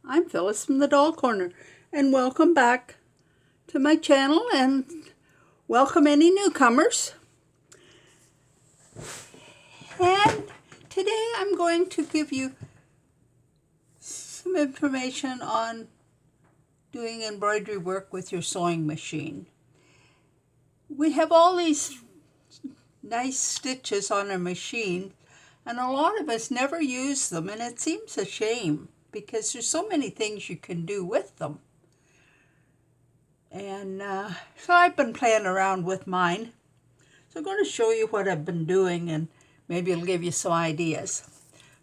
I'm Phyllis from the Doll Corner, and welcome back to my channel, and welcome any newcomers. And today I'm going to give you some information on doing embroidery work with your sewing machine. We have all these nice stitches on our machine, and a lot of us never use them, and it seems a shame because there's so many things you can do with them. And so I've been playing around with mine. So I'm going to show you what I've been doing, and maybe it'll give you some ideas.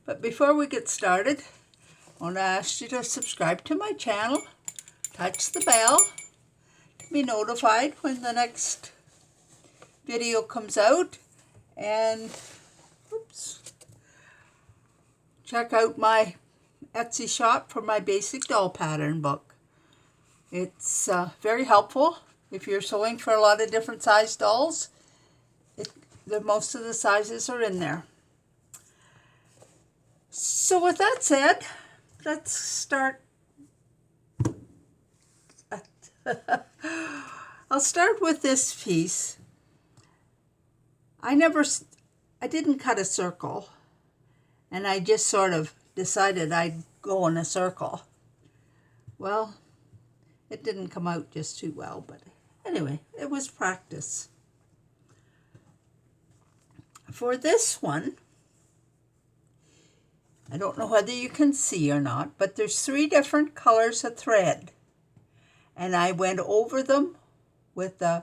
But before we get started, I want to ask you to subscribe to my channel, touch the bell to be notified when the next video comes out, and check out my Etsy shop for my basic doll pattern book. It's very helpful if you're sewing for a lot of different size dolls. Most of the sizes are in there. So with that said, let's start. I'll start with this piece. I didn't cut a circle, and I just sort of decided I'd go in a circle. Well, it didn't come out just too well, but anyway, it was practice. For this one, I don't know whether you can see or not, but there's 3 different colors of thread, and I went over them with an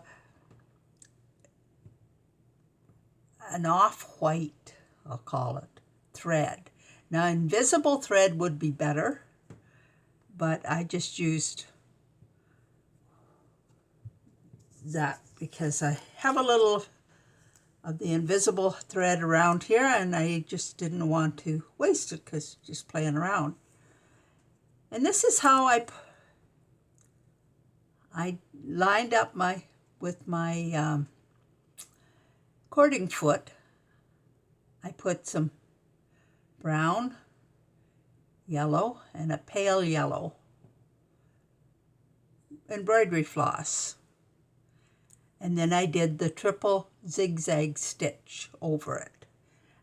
off-white, I'll call it, thread. Now, invisible thread would be better, but I just used that because I have a little of the invisible thread around here, and I just didn't want to waste it because just playing around. And this is how I lined up with my cording foot. I put some brown, yellow, and a pale yellow embroidery floss. And then I did the triple zigzag stitch over it.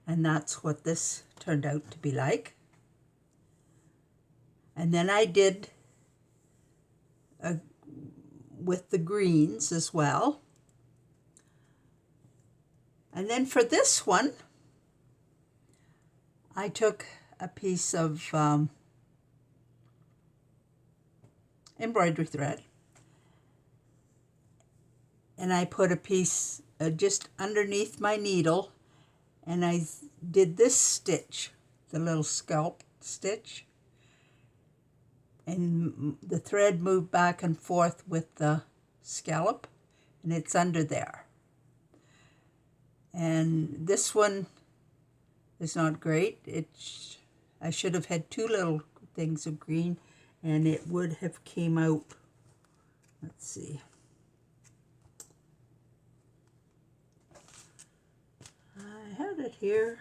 And that's what this turned out to be like. And then I did with the greens as well. And then for this one, I took a piece of embroidery thread, and I put a piece just underneath my needle, and I did this stitch, the little scalp stitch, and the thread moved back and forth with the scallop, and it's under there. And this one is not great. I should have had 2 little things of green, and it would have came out. Let's see. I had it here.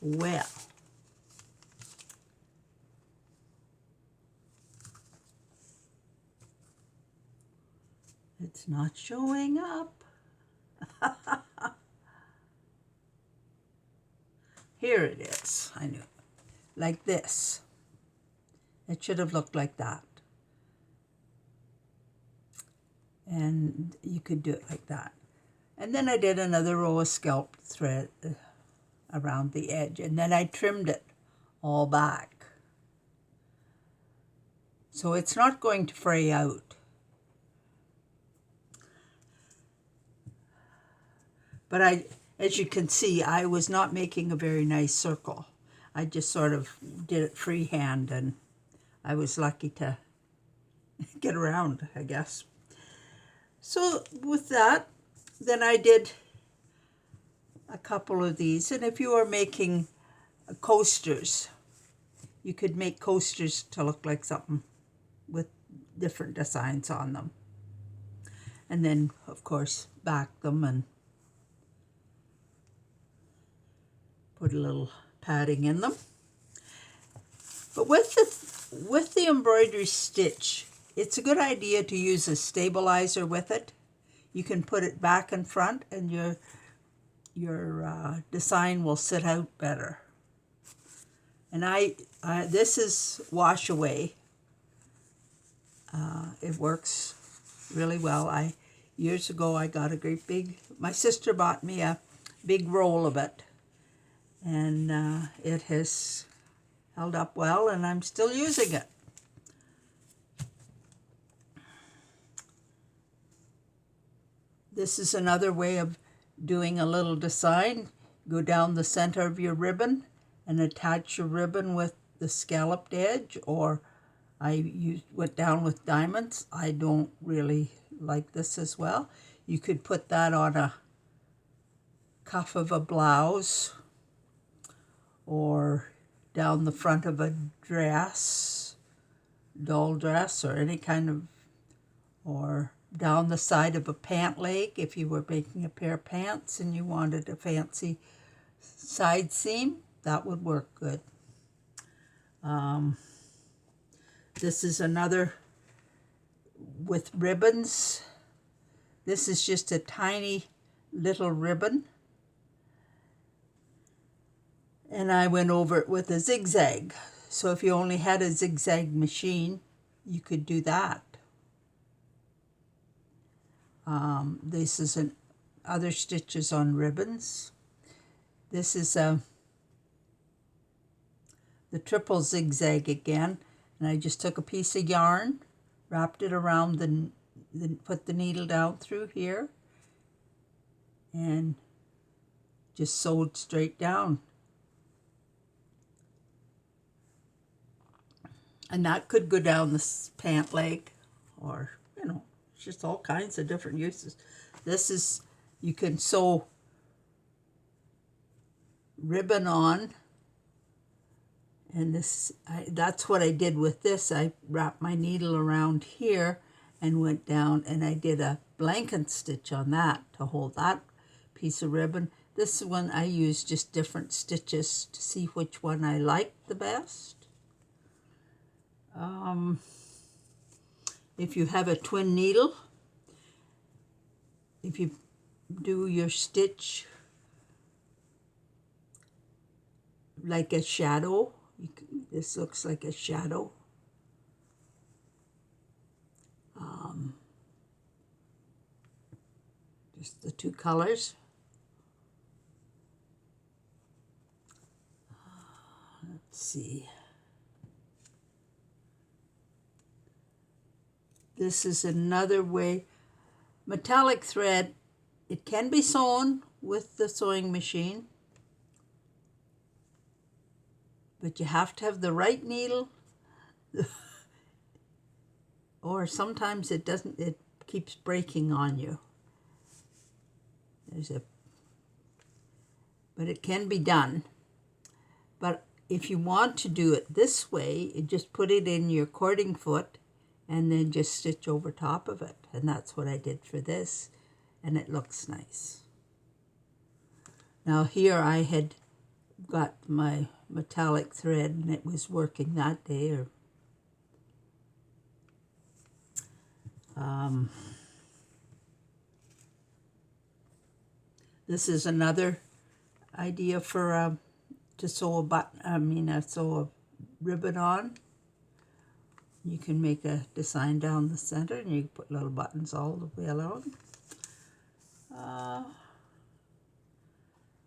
Well, it's not showing up. Here it is. I knew it. Like this. It should have looked like that. And you could do it like that. And then I did another row of scalp thread around the edge, and then I trimmed it all back. So it's not going to fray out. But as you can see, I was not making a very nice circle. I just sort of did it freehand, and I was lucky to get around, I guess. So with that, then I did a couple of these. And if you are making coasters, you could make coasters to look like something with different designs on them. and then of course back them and put a little padding in them. But with the embroidery stitch, it's a good idea to use a stabilizer with it. You can put it back and front, and your design will sit out better. And this is wash away. It works really well. Years ago I got a great big, my sister bought me a big roll of it, and it has held up well, and I'm still using it. This is another way of doing a little design. Go down the center of your ribbon and attach your ribbon with the scalloped edge, or I went down with diamonds. I don't really like this as well. You could put that on a cuff of a blouse, or down the front of a dress, doll dress, or any kind of, or down the side of a pant leg if you were making a pair of pants and you wanted a fancy side seam. That would work good. This is another with ribbons. This is just a tiny little ribbon, and I went over it with a zigzag. So if you only had a zigzag machine, you could do that. This is other stitches on ribbons. This is the triple zigzag again, and I just took a piece of yarn, wrapped it around put the needle down through here, and just sewed straight down. And that could go down the pant leg, or, just all kinds of different uses. This is, you can sew ribbon on, and that's what I did with this. I wrapped my needle around here and went down, and I did a blanket stitch on that to hold that piece of ribbon. This one I used just different stitches to see which one I liked the best. If you have a twin needle, if you do your stitch like a shadow, this looks like a shadow. Just the two colors. Let's see. This is another way. Metallic thread, it can be sewn with the sewing machine, but you have to have the right needle, or sometimes it doesn't, it keeps breaking on you. But it can be done. But if you want to do it this way, you just put it in your cording foot and then just stitch over top of it. And that's what I did for this, and it looks nice. Now here I had got my metallic thread, and it was working that day. This is another idea for to sew a button. Sew a ribbon on. You can make a design down the center, and you can put little buttons all the way along.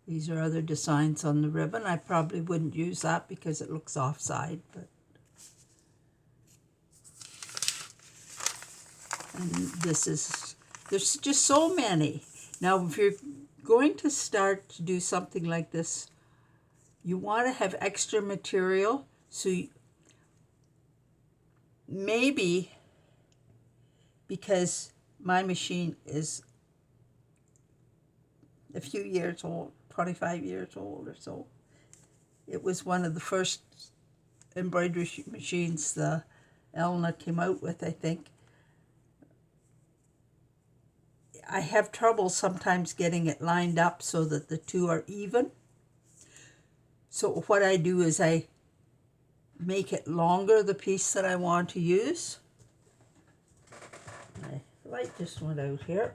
These are other designs on the ribbon. I probably wouldn't use that because it looks offside, but and there's just so many. Now, if you're going to start to do something like this, you want to have extra material, so maybe, because my machine is a few years old, 25 years old or so. It was one of the first embroidery machines the Elna came out with, I think. I have trouble sometimes getting it lined up so that the two are even. So what I do is I make it longer, the piece that I want to use. My light just went out here.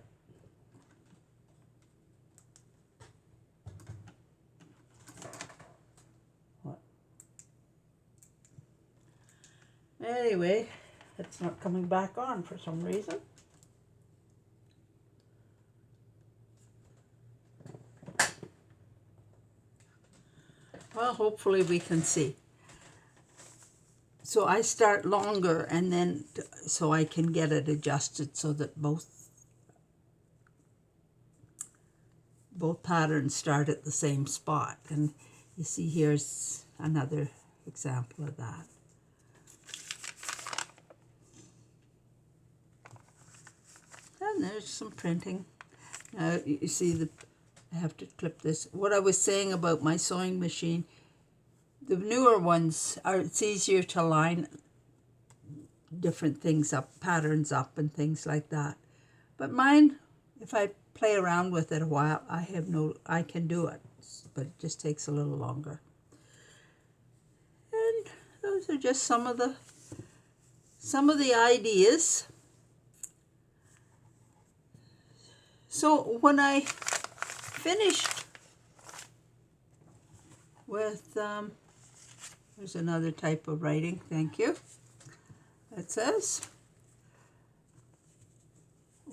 Anyway, it's not coming back on for some reason. Well, hopefully we can see. So I start longer and then so I can get it adjusted so that both patterns start at the same spot. And you see here's another example of that. And there's some printing. Now you see I have to clip this. What I was saying about my sewing machine, the newer ones it's easier to line different things up, patterns up and things like that. But mine, if I play around with it a while, I can do it, but it just takes a little longer. And those are just some of the ideas. So when I finished with, there's another type of writing, thank you. It says,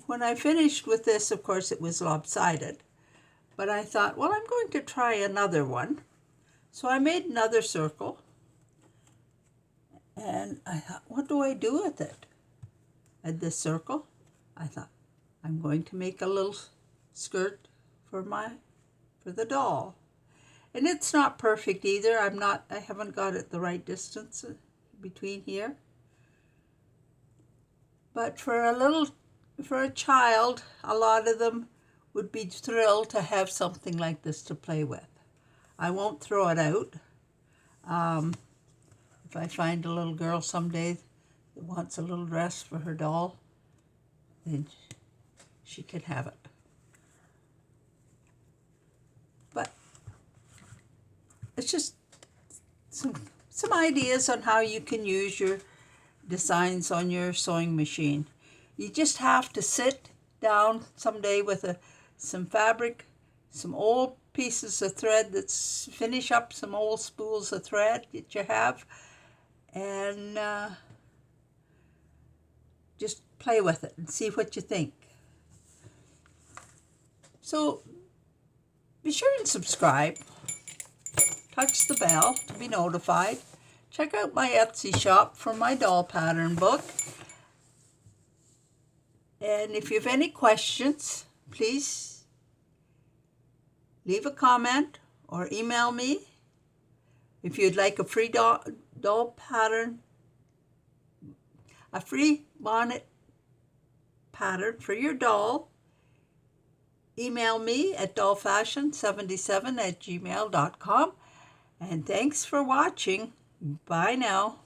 when I finished with this, of course, it was lopsided, but I thought, well, I'm going to try another one. So I made another circle, and I thought, what do I do with it? At this circle, I thought, I'm going to make a little skirt for the doll. And it's not perfect either. I haven't got it the right distance between here. But for a child, a lot of them would be thrilled to have something like this to play with. I won't throw it out. If I find a little girl someday that wants a little dress for her doll, then she can have it. But it's just some ideas on how you can use your designs on your sewing machine. You just have to sit down someday with some fabric, some old pieces of thread, finish up some old spools of thread that you have, and just play with it and see what you think. So be sure and subscribe. Touch the bell to be notified. Check out my Etsy shop for my doll pattern book. And if you have any questions, please leave a comment or email me. If you'd like a free doll pattern, a free bonnet pattern for your doll, email me at dollfashion77@gmail.com. And thanks for watching. Bye now.